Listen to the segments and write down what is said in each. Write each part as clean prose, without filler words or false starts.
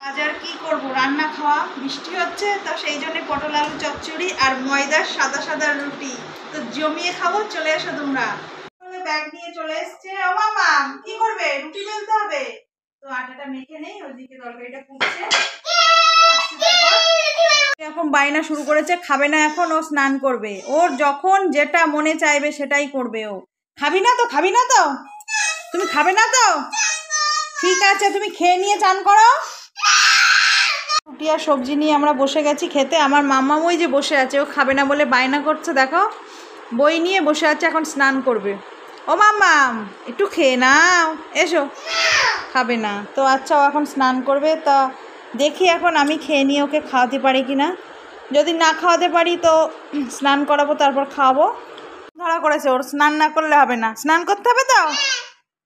আজ আর কি করব, রান্না খাওয়া, বৃষ্টি হচ্ছে তো সেই জন্য পটল আলু চচ্চড়ি আর ময়দার সাদা সাদা রুটি। তো জমিয়ে খাবো, চলে এসো তোমরা। ব্যাগ নিয়ে চলে এসছে। ও মামা কি করবে, রুটি বেলতে হবে তো আটাটা মেখে নেই, ওইদিকে তরকারিটা ফুটছে। এখন বায়না শুরু করেছে, খাবে না এখন, ও স্নান করবে। ওর যখন যেটা মনে চাইবে সেটাই করবে ও। খাবি না তো, খাবি না তো, তুমি খাবে না তো, ঠিক আছে তুমি খেয়ে নিয়ে চান করো। রুটি আর সবজি নিয়ে আমরা বসে গেছি খেতে। আমার মাম্মাম ওই যে বসে আছে, ও খাবে না বলে বায়না করছে, দেখো বই নিয়ে বসে আছে, এখন স্নান করবে। ও মাম্মাম একটু খেয়ে নাও, এসো। খাবে না তো, আচ্ছা ও এখন স্নান করবে। তা দেখি এখন আমি খেয়ে নিয়ে ওকে খাওয়াতে পারি কি না। যদি না খাওয়াতে পারি তো স্নান করাবো, তারপর খাওয়াবো। ধরা করেছে, ওর স্নান না করলে হবে না, স্নান করতে হবে তো।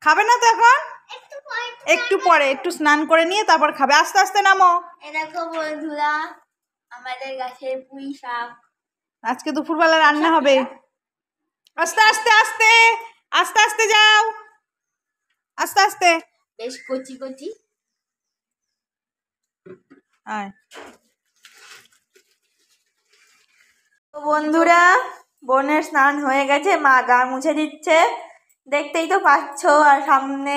খাবে না তো এখন, একটু পরে একটু স্নান করে নিয়ে তারপর খাবে। আস্তে আস্তে নামো। দেখো বন্ধুরা, আমাদের গাছের পুঁই শাক আজকে দুপুরবেলা রান্না হবে। আস্তে আস্তে আস্তে আস্তে আস্তে যাও, আস্তে আস্তে। বেশ কচি কচি। তো বন্ধুরা, বোনের স্নান হয়ে গেছে, মা গা মুছে দিচ্ছে, দেখতেই তো পাচ্ছ। আর সামনে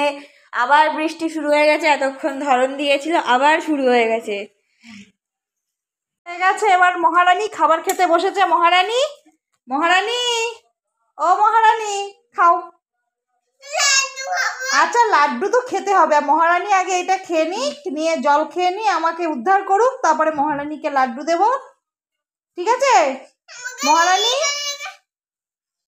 আবার বৃষ্টি শুরু হয়ে গেছে, এতক্ষণ ধরন দিয়েছিল, আবার শুরু হয়ে গেছে। এবার মহারানী খাবার খেতে বসেছে। মহারানী, মহারানী, ও মহারানী খাও। আচ্ছা লাড্ডু তো খেতে হবে, মহারানী আগে এটা খেয়ে নি, নিয়ে জল খেয়ে নি, আমাকে উদ্ধার করুক, তারপরে মহারানীকে লাড্ডু দেব, ঠিক আছে? মহারানী